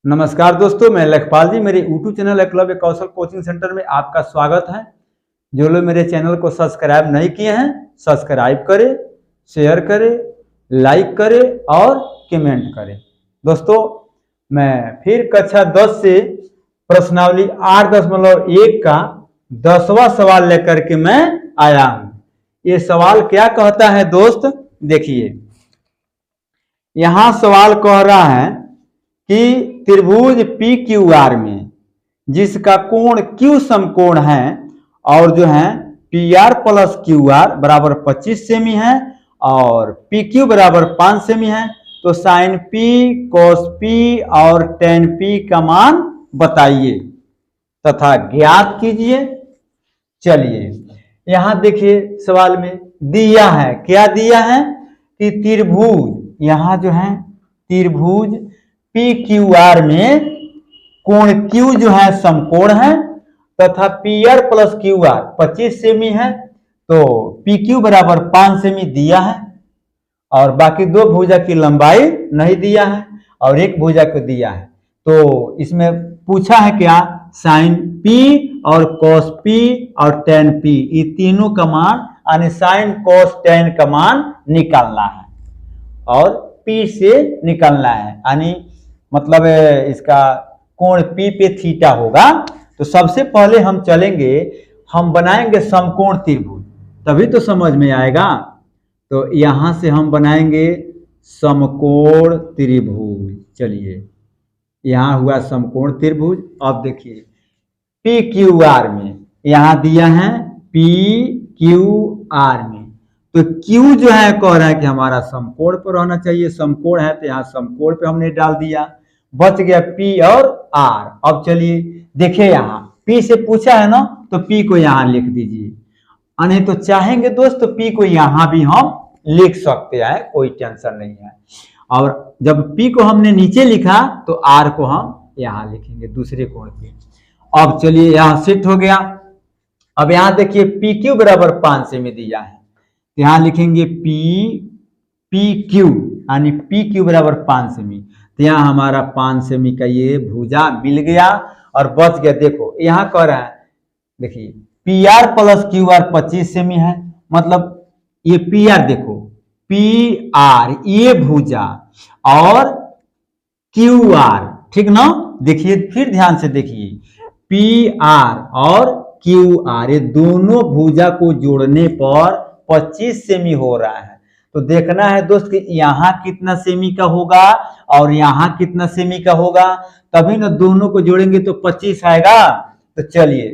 नमस्कार दोस्तों, मैं लखपाल जी। मेरे यूट्यूब चैनल एकलव्य कौशल कोचिंग सेंटर में आपका स्वागत है। जो लोग मेरे चैनल को सब्सक्राइब नहीं किए हैं, सब्सक्राइब करें, शेयर करें, लाइक करें और कमेंट करें। दोस्तों, मैं फिर कक्षा 10 से प्रश्नावली 8.1 का 10वां सवाल लेकर के मैं आया हूं। ये सवाल क्या कहता है दोस्त, देखिए। यहां सवाल कह रहा है कि त्रिभुज पी क्यू आर में जिसका कोण क्यू समकोण है और जो है P R plus Q R बराबर 25 सेमी है और पी क्यू बराबर 5 सेमी है, तो साइन पी, कोस पी और टेन पी का मान बताइए तथा ज्ञात कीजिए। चलिए, यहां देखिए सवाल में दिया है, क्या दिया है कि त्रिभुज, यहां जो है त्रिभुज पी क्यू आर में कोण क्यू जो है समकोण है तथा P R plus Q R 25 semi है, तो पी क्यू बराबर 5 सेमी दिया है और बाकी दो भुजा की लंबाई नहीं दिया है और एक भुजा को दिया है। तो इसमें पूछा है क्या, साइन पी और कॉस पी और टेन पी, ये तीनों का मान यानी साइन कॉस टेन का मान निकालना है और पी से निकालना है, यानी मतलब इसका कोण पी पे थीटा होगा। तो सबसे पहले हम चलेंगे, हम बनाएंगे समकोण त्रिभुज, तभी तो समझ में आएगा। तो यहां से हम बनाएंगे समकोण त्रिभुज। चलिए, यहां हुआ समकोण त्रिभुज। अब देखिए पी क्यू आर में यहां दिया है पी क्यू आर में, तो क्यू जो है कह रहा है कि हमारा समकोण पर रहना चाहिए, समकोण है तो यहाँ समकोण पे हमने डाल दिया, बच गया पी और आर। अब चलिए देखिए, यहाँ पी से पूछा है ना, तो पी को यहाँ लिख दीजिए, नहीं तो चाहेंगे दोस्त तो पी को यहाँ भी हम लिख सकते हैं, कोई टेंशन नहीं है। और जब पी को हमने नीचे लिखा तो आर को हम यहाँ लिखेंगे दूसरे कोण पे। अब चलिए यहाँ सेट हो गया। अब यहाँ देखिए पी क्यू बराबर 5 सेमी दिया है, यहां लिखेंगे पी क्यू यानी पी क्यू बराबर 5 सेमी, तो यहाँ हमारा 5 सेमी का ये भुजा मिल गया और बच गया। देखो यहाँ कह रहा है, देखिए P R plus Q R 25 semi है, मतलब ये पी आर, देखो पी आर ये भुजा और क्यू आर, ठीक ना। देखिए फिर ध्यान से देखिए, पी आर और क्यू आर ये दोनों भुजा को जोड़ने पर 25 सेमी हो रहा है। तो देखना है दोस्त कि यहाँ कितना सेमी का होगा और यहाँ कितना सेमी का होगा, तभी ना दोनों को जोड़ेंगे तो 25 आएगा। तो चलिए,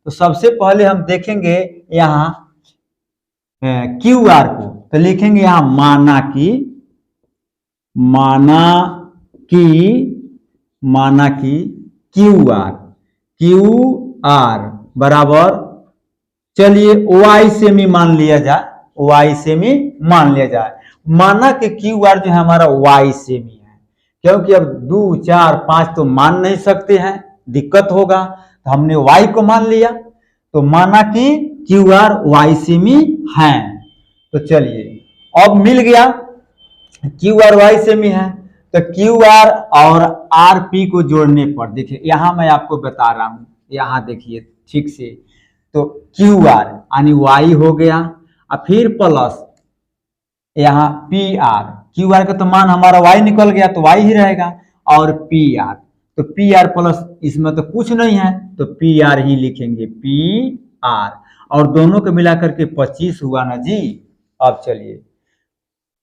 तो सबसे पहले हम देखेंगे यहाँ क्यू आर को, तो लिखेंगे यहाँ माना की क्यू आर बराबर, चलिए वाई सेमी मान लिया जाए, वाई सेमी मान लिया जाए। माना कि क्यू आर जो है हमारा वाई सेमी है, क्योंकि अब 2, 4, 5 तो मान नहीं सकते हैं, दिक्कत होगा, तो हमने वाई को मान लिया। तो माना कि क्यू आर वाई सेमी है, तो चलिए अब मिल गया क्यू आर वाई सेमी है, तो क्यू आर और आर पी को जोड़ने पर देखिए, यहां मैं आपको बता रहा हूं, यहां देखिए ठीक से, तो क्यू आर यानी वाई हो गया और फिर प्लस यहाँ पी आर, क्यू आर का तो मान हमारा वाई निकल गया तो वाई ही रहेगा, और पी आर, तो पी आर प्लस, इसमें तो कुछ नहीं है तो पी आर ही लिखेंगे, पी आर, और दोनों को मिलाकर के 25 हुआ ना जी। अब चलिए,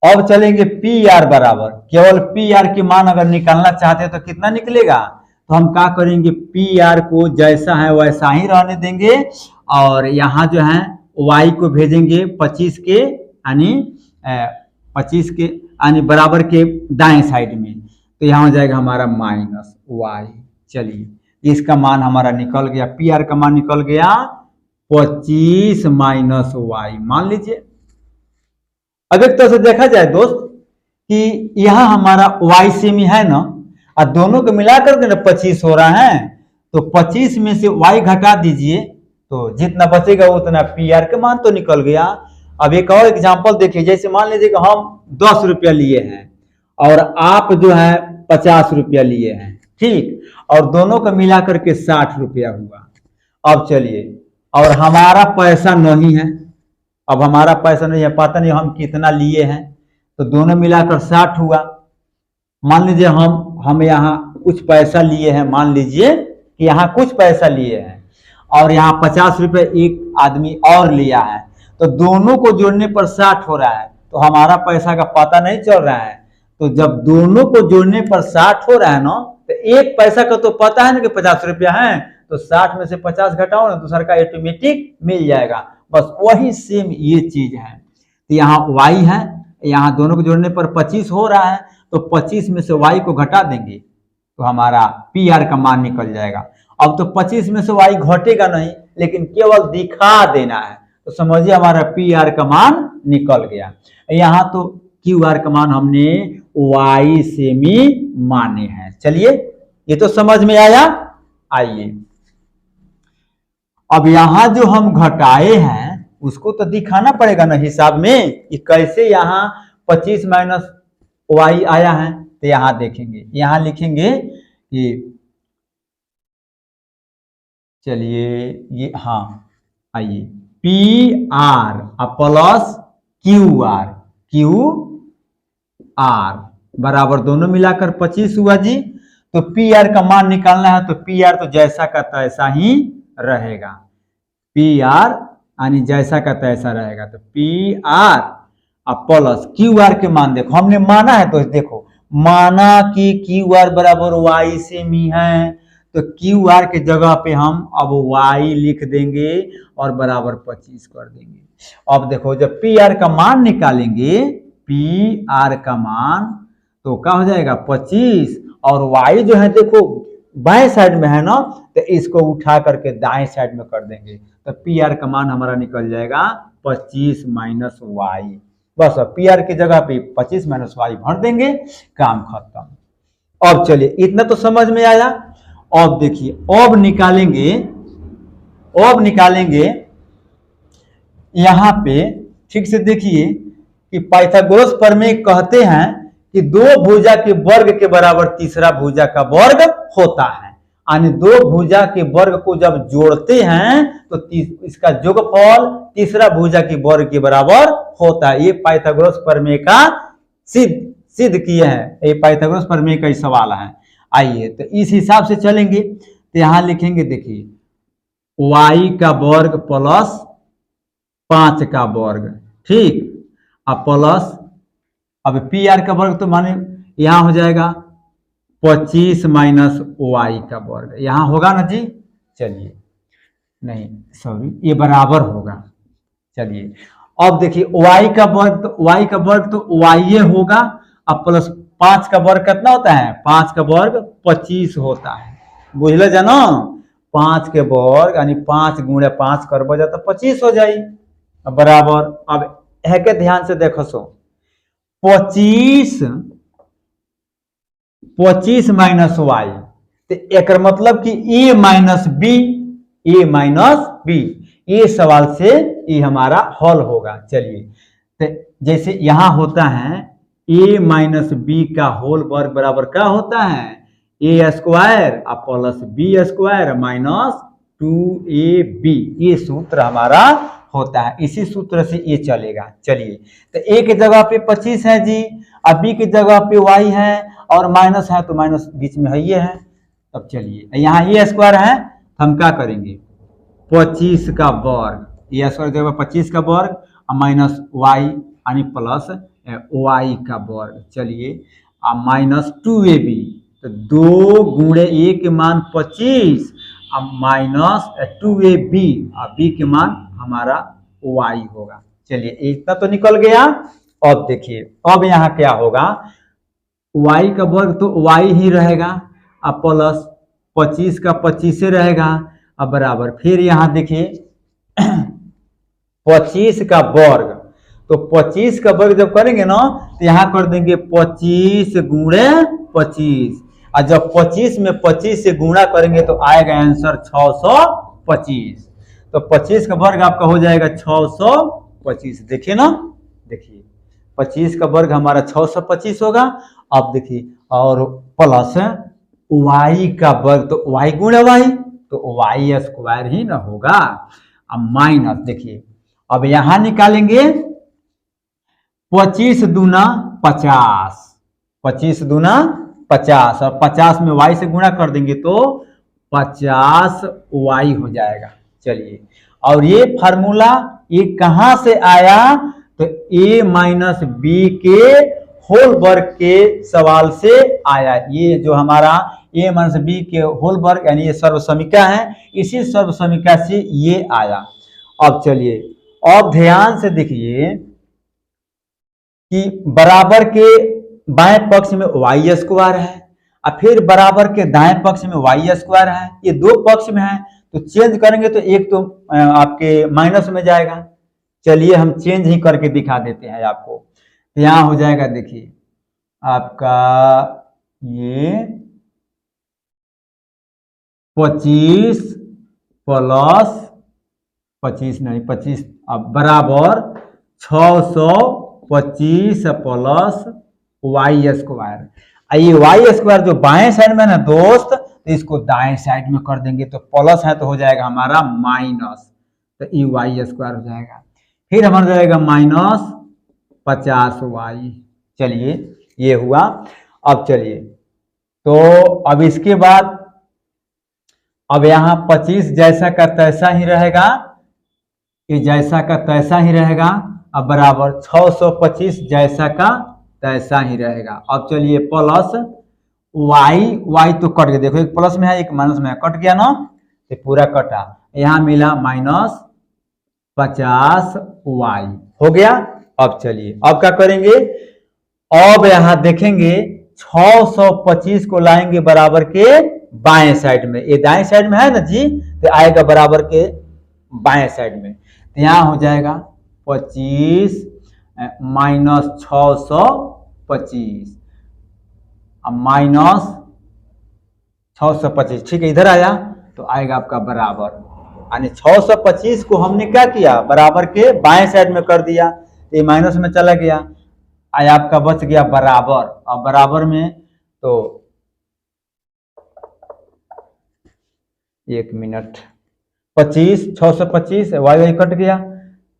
अब चलेंगे पी आर बराबर, केवल पी आर की मान अगर निकालना चाहते हैं तो कितना निकलेगा, तो हम क्या करेंगे, पी आर को जैसा है वैसा ही रहने देंगे और यहाँ जो है y को भेजेंगे 25 के यानी 25 के यानी बराबर के दाएं साइड में, तो यहाँ हो जाएगा हमारा माइनस y। चलिए इसका मान हमारा निकल गया, पी आर का मान निकल गया 25 माइनस y, मान लीजिए। अब एक तरह से देखा जाए दोस्त कि यहाँ हमारा y सेमी है ना, और दोनों को मिलाकर के 25 हो रहा है, तो 25 में से y घटा दीजिए तो जितना बचेगा उतना पी आर का मान तो निकल गया। अब एक और एग्जांपल देखिए, जैसे मान लीजिए कि हम 10 रुपया लिए हैं और आप जो है 50 रुपया लिए हैं, ठीक, और दोनों का मिला करके 60 रुपया हुआ। अब चलिए, और हमारा पैसा नहीं है, अब हमारा पैसा नहीं है, पता नहीं हम कितना लिए हैं, तो दोनों मिलाकर 60 हुआ। मान लीजिए हम यहाँ कुछ पैसा लिए हैं, मान लीजिए कि यहाँ कुछ पैसा लिए हैं और यहाँ 50 रुपये एक आदमी और लिया है, तो दोनों को जोड़ने पर 60 हो रहा है, तो हमारा पैसा का पता नहीं चल रहा है। तो जब दोनों को जोड़ने पर 60 हो रहा है ना, तो एक पैसा का तो पता है ना कि 50 रुपया है, तो 60 में से 50 घटाओ ना, दूसरा का ऑटोमेटिक मिल जाएगा। बस वही सेम ये चीज है। तो यहाँ y है, यहाँ दोनों को जोड़ने पर 25 हो रहा है, तो 25 में से y को घटा देंगे तो हमारा PR का मान निकल जाएगा। अब तो 25 में से y घटेगा नहीं, लेकिन केवल दिखा देना है, तो समझिए हमारा PR का मान निकल गया। यहाँ तो QR का मान हमने y से भी माने हैं। चलिए, ये तो समझ में आया। आइए, अब यहाँ जो हम घटाए हैं उसको तो दिखाना पड़ेगा ना हिसाब में कि कैसे यहाँ 25 माइनस y आया है। तो यहाँ देखेंगे, यहाँ लिखेंगे कि चलिए ये, हाँ आइए, PR प्लस QR बराबर दोनों मिलाकर 25 हुआ जी। तो PR का मान निकालना है, तो PR तो जैसा का तैसा ही रहेगा, PR यानी जैसा का तैसा रहेगा। तो PR प्लस QR के मान देखो, हमने माना है, तो देखो माना कि QR बराबर y से मी है, तो QR के जगह पे हम अब y लिख देंगे और बराबर 25 कर देंगे। अब देखो जब PR का मान निकालेंगे, PR का मान तो क्या हो जाएगा 25, और y जो है देखो बाएं साइड में है ना, तो इसको उठा करके दाएं साइड में कर देंगे, तो PR का मान हमारा निकल जाएगा 25 माइनस y। बस अब PR की जगह पे 25 माइनस y भर देंगे, काम खत्म। अब चलिए, इतना तो समझ में आया। अब देखिए, अब निकालेंगे यहाँ पे ठीक से देखिए कि पाइथागोरस प्रमेय कहते हैं कि दो भुजा के वर्ग के बराबर तीसरा भुजा का वर्ग होता है, यानी दो भुजा के वर्ग को जब जोड़ते हैं तो इसका जोगफल तीसरा भुजा के वर्ग के बराबर होता है। ये पाइथागोरस प्रमेय का सिद्ध किए हैं, ये पाइथागोरस प्रमेय का ही सवाल है। आइए, तो इस हिसाब से चलेंगे। तो यहाँ लिखेंगे, देखिए y का वर्ग प्लस 5 का वर्ग, ठीक, अब प्लस अब PR का वर्ग तो माने यहाँ हो जाएगा 25 माइनस y का वर्ग, यहाँ होगा ना जी। चलिए, नहीं सॉरी, ये बराबर होगा। चलिए, अब देखिए y का वर्ग तो y होगा, अब प्लस 5 का वर्ग कितना होता है, 5 का वर्ग 25 होता है, बुझल जानो। 5 के वर्ग यानी 5 गुणे 5 करबो जा तो 25 हो जाई, बराबर। अब है के ध्यान से देखो, सो 25 माइनस y, तो एक मतलब कि a माइनस बी, ये सवाल से ये हमारा हल होगा। चलिए, तो जैसे यहाँ होता है a माइनस बी का होल वर्ग बराबर क्या होता है, a square plus b square minus 2ab, ये सूत्र हमारा होता है। इसी सूत्र से ये चलेगा। चलिए, तो a की जगह पे 25 है जी, अब b की जगह पे y है, और माइनस है तो माइनस बीच में है ये है। तब चलिए, यहाँ a स्क्वायर है, हम क्या करेंगे 25 का वर्ग, a स्क्वायर जगह 25 का वर्ग माइनस y यानी प्लस y का वर्ग। चलिए, माइनस 2ab, तो 2 गुणे a के मान 25 माइनस 2ab, b के मान हमारा y होगा। चलिए, इतना तो निकल गया। अब देखिए, अब यहाँ क्या होगा, y का वर्ग तो y ही रहेगा, अब प्लस 25 का 25 से रहेगा, अब बराबर। फिर यहाँ देखिए 25 का वर्ग, तो 25 का वर्ग जब करेंगे ना, तो यहाँ कर देंगे 25 गुणे 25, और जब 25 में 25 से गुणा करेंगे तो आएगा आंसर 625। तो 25 का वर्ग आपका हो जाएगा 625। देखिए ना, देखिए 25 का वर्ग हमारा 625 होगा। अब देखिए, और प्लस y का वर्ग तो y गुणा y, तो y स्क्वायर ही ना होगा। अब माइनस देखिए, अब यहां निकालेंगे 25 दूना 50, 25 दूना 50 और 50 में y से गुणा कर देंगे तो 50y हो जाएगा। चलिए, और ये फार्मूला ये कहां से आया, तो a माइनस बी के होल वर्ग के सवाल से आया। ये जो हमारा a माइनस बी के होल वर्ग यानी ये सर्वसमीका है, इसी सर्वसमीका से ये आया। अब चलिए, अब ध्यान से देखिए कि बराबर के बाएं पक्ष में वाई स्क्वायर है और फिर बराबर के दाएं पक्ष में वाई स्क्वायर है, ये दो पक्ष में है, तो चेंज करेंगे तो एक तो आपके माइनस में जाएगा। चलिए हम चेंज ही करके दिखा देते हैं आपको। तो यहां हो जाएगा, देखिए आपका ये 25 प्लस 25 नहीं 25 अब बराबर 625 प्लस वाई स्क्वायर। ये वाई स्क्वायर जो बाएं साइड में ना दोस्त, तो इसको दाएं साइड में कर देंगे तो प्लस है तो हो जाएगा हमारा माइनस, तो ये वाई स्क्वायर हो जाएगा। फिर हमारा जाएगा माइनस 50y। चलिए ये हुआ। अब चलिए, तो अब इसके बाद अब यहाँ 25 जैसा का तैसा ही रहेगा, ये जैसा का तैसा ही रहेगा। अब बराबर 625 जैसा का तैसा ही रहेगा। अब चलिए प्लस y तो कट गया, देखो एक प्लस में है एक माइनस में है, कट गया ना, ये पूरा कटा। यहाँ मिला माइनस 50y हो गया। अब चलिए अब क्या करेंगे, अब यहाँ देखेंगे 625 को लाएंगे बराबर के बाएं साइड में, ये दाएं साइड में है ना जी, तो आएगा बराबर के बाएं साइड में, तो यहाँ हो जाएगा 25 माइनस 625 माइनस 625, ठीक है, इधर आया तो आएगा आपका बराबर, यानी 625 को हमने क्या किया बराबर के बाएं साइड में कर दिया, ये माइनस में चला गया, आया आपका बच गया बराबर। अब बराबर में तो 1 मिनट 25 625 वाई कट गया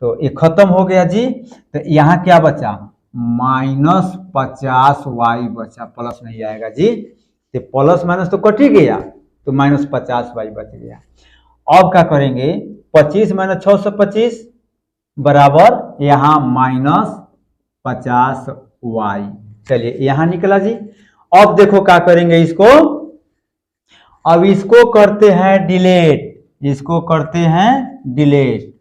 तो ये खत्म हो गया जी। तो यहाँ क्या बचा माइनस 50y बचा, प्लस नहीं आएगा जी, तो प्लस माइनस तो कट ही गया, तो माइनस 50y बच गया। अब क्या करेंगे 25 माइनस 625 बराबर यहाँ माइनस 50y। चलिए यहाँ निकला जी। अब देखो क्या करेंगे इसको, अब इसको करते हैं डिलीट, इसको करते हैं डिलीट।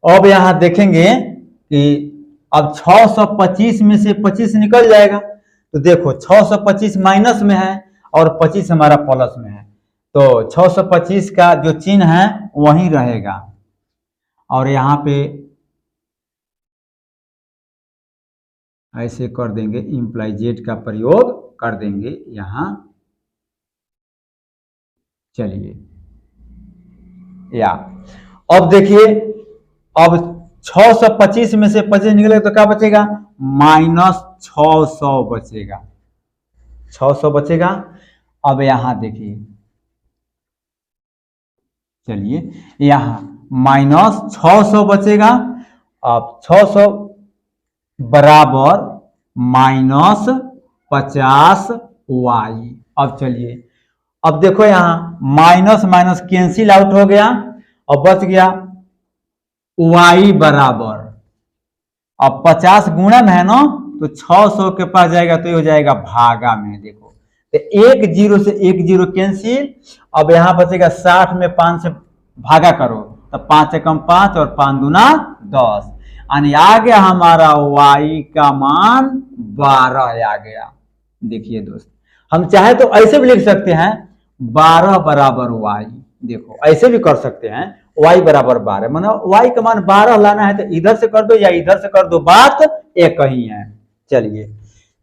अब यहां देखेंगे कि अब 625 में से 25 निकल जाएगा, तो देखो 625 माइनस में है और 25 हमारा प्लस में है, तो 625 का जो चिन्ह है वही रहेगा, और यहाँ पे ऐसे कर देंगे, इम्प्लाई जेड का प्रयोग कर देंगे यहाँ। चलिए या अब देखिए, अब 625 में से 25 निकलेगा तो क्या बचेगा माइनस 600 बचेगा, 600 बचेगा। अब यहां देखिए, चलिए यहां माइनस 600 बचेगा, अब 600 बराबर माइनस 50y। अब चलिए अब देखो यहां माइनस माइनस कैंसिल आउट हो गया और बच गया y बराबर, अब 50 गुणन है ना, तो 600 के पास जाएगा तो ये हो जाएगा भागा में, देखो तो एक जीरो से एक जीरो कैंसिल। अब यहां बचेगा 60 में 5 से भागा करो तो 5 से कम 5 और 5 दूना 10, यानी आ गया हमारा y का मान 12 आ गया। देखिए दोस्त, हम चाहे तो ऐसे भी लिख सकते हैं 12 बराबर y, देखो ऐसे भी कर सकते हैं y बराबर 12, मतलब y का मान 12 लाना है तो इधर से कर दो या इधर से कर दो, बात एक ही है। चलिए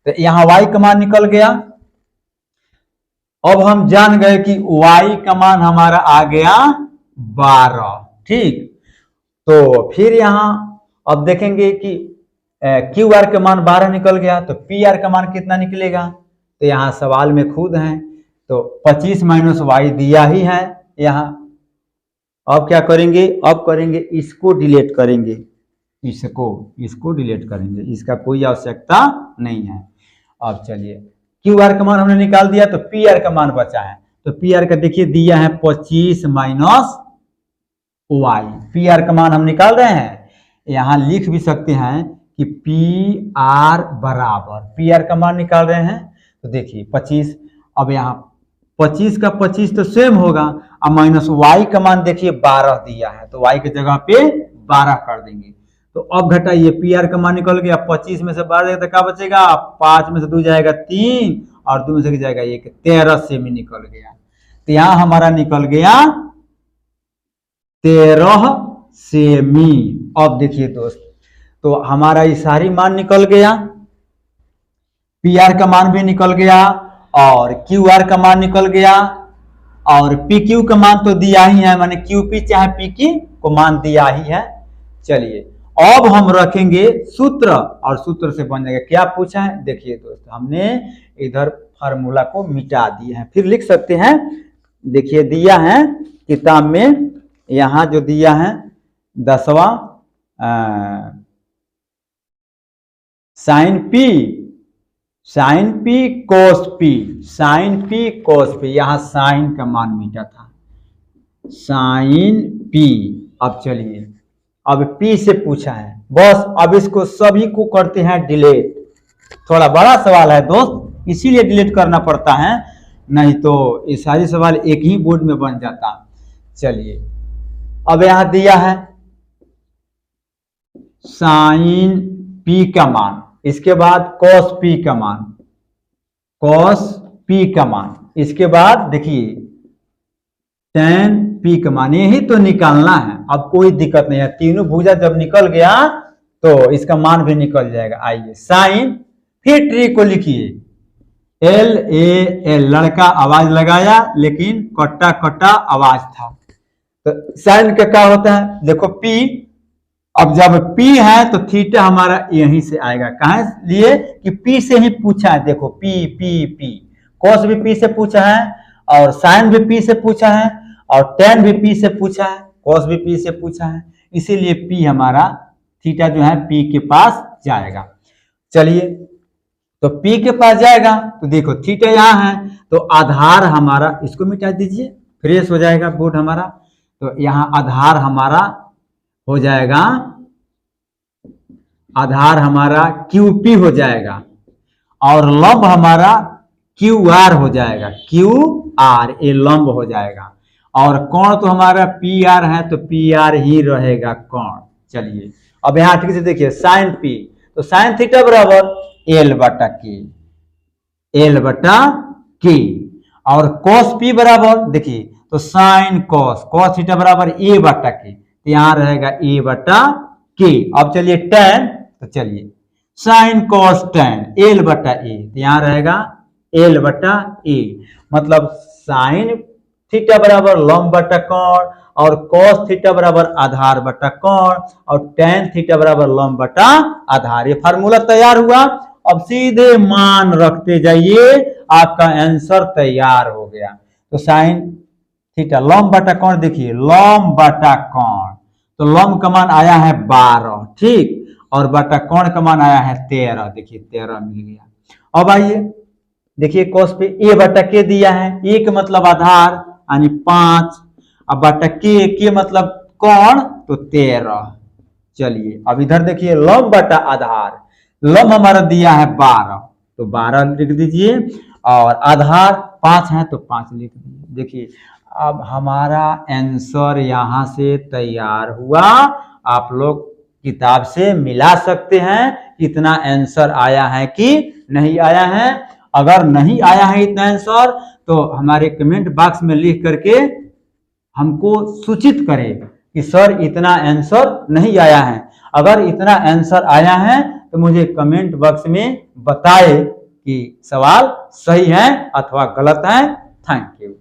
तो यहां y का मान निकल गया। अब हम जान गए कि y का मान हमारा आ गया 12, ठीक। तो फिर यहाँ अब देखेंगे कि क्यू आर का मान 12 निकल गया, तो पी आर का मान कितना निकलेगा, तो यहाँ सवाल में खुद है, तो 25 माइनस वाई दिया ही है यहाँ। अब क्या करेंगे, अब करेंगे इसको डिलीट करेंगे, इसको डिलीट करेंगे, इसका कोई आवश्यकता नहीं है। अब चलिए क्यू आर का मान हमने निकाल दिया, तो पी आर का मान बचा है, तो पी आर का देखिए दिया है 25 माइनस वाई, पी आर का मान हम निकाल रहे हैं। यहाँ लिख भी सकते हैं कि पी आर बराबर, पी आर का मान निकाल रहे हैं, तो देखिए 25, अब यहाँ 25 का 25 तो सेम होगा, अब माइनस वाई का मान देखिए 12 दिया है, तो वाई की जगह पे 12 कर देंगे। तो अब घटाइए, पी आर का मान निकल गया, 25 में से 12 तो क्या बचेगा, 5 में से 2 जाएगा 3 और 2 में से जाएगा 1, 13 सेमी निकल गया। तो यहाँ हमारा निकल गया 13 सेमी। अब देखिए दोस्त, तो हमारा ये सारी मान निकल गया, पी आर का मान भी निकल गया और क्यू आर का मान निकल गया और पी क्यू का मान तो दिया ही है, माने क्यू पी चाहे पी क्यू को मान दिया ही है। चलिए अब हम रखेंगे सूत्र और सूत्र से बन जाएगा। क्या पूछा है, देखिए दोस्तों हमने इधर फार्मूला को मिटा दिया है, फिर लिख सकते हैं। देखिए दिया है किताब में, यहाँ जो दिया है 10वां साइन पी कोस पी, यहाँ साइन का मान मीटा था, साइन पी। अब चलिए अब पी से पूछा है, बस अब इसको सभी को करते हैं डिलीट। थोड़ा बड़ा सवाल है दोस्त, इसीलिए डिलीट करना पड़ता है, नहीं तो ये सारे सवाल एक ही बोर्ड में बन जाता। चलिए अब यहाँ दिया है साइन पी का मान, इसके बाद कॉस पी का मान, इसके बाद देखिए टेन पी का मान, यही तो निकालना है। अब कोई दिक्कत नहीं है, तीनों भुजा जब निकल गया तो इसका मान भी निकल जाएगा। आइए साइन, फिर ट्री को लिखिए LAL, लड़का आवाज लगाया लेकिन कट्टा कट्टा आवाज था। तो साइन का क्या होता है, देखो पी, अब जब P है तो थीटा हमारा यहीं से आएगा, कहां लिए कि P से ही पूछा है। देखो P कॉस भी P से पूछा है और साइन भी P से पूछा है और टेन भी P से पूछा है, कॉस भी P से पूछा है, इसीलिए P हमारा थीटा जो है P के पास जाएगा। चलिए तो P के पास जाएगा तो देखो थीटा यहाँ है, तो आधार हमारा, इसको मिटा दीजिए, फ्रेश हो जाएगा बोर्ड हमारा। तो यहाँ आधार हमारा हो जाएगा, आधार हमारा QP हो जाएगा और लंब हमारा QR हो जाएगा, QR ये लंब हो जाएगा और कोण तो हमारा PR है, तो PR ही रहेगा कोण। चलिए अब यहाँ ठीक से देखिए साइन P, तो साइन थीटा बराबर L बटा K और cos P बराबर देखिए तो साइन cos थीटा बराबर A बटा K, यहाँ रहेगा A बटा K। अब चलिए टेन, तो चलिए साइन कॉस टेन L बटा A, यहाँ रहेगा L बटा A, मतलब साइन थीटा बराबर लंब बटा कोण और कॉस थीटा बराबर आधार बटा कोण और टेन थीटा बराबर लंब बटा आधार। ये फार्मूला तैयार हुआ। अब सीधे मान रखते जाइए, आपका आंसर तैयार हो गया। तो साइन थीटा लंब बटा कोण, देखिए लंब बटा कोण, तो लंब का मान आया है 12, ठीक, और बटा कोण का मान आया है 13, देखिए 13 मिल गया। अब आइए देखिए कॉस पे A बटा K दिया है, A का मतलब आधार यानी 5, अब बटा K मतलब कोण तो 13। चलिए अब इधर देखिए लंब बटा आधार, लंब हमारा दिया है 12, तो 12 लिख दीजिए और आधार 5 है तो 5 लिख दीजिए। देखिए अब हमारा आंसर यहाँ से तैयार हुआ। आप लोग किताब से मिला सकते हैं इतना आंसर आया है कि नहीं आया है। अगर नहीं आया है इतना आंसर तो हमारे कमेंट बॉक्स में लिख करके हमको सूचित करें कि सर इतना आंसर नहीं आया है। अगर इतना आंसर आया है तो मुझे कमेंट बॉक्स में बताए कि सवाल सही है अथवा गलत है। Thank you.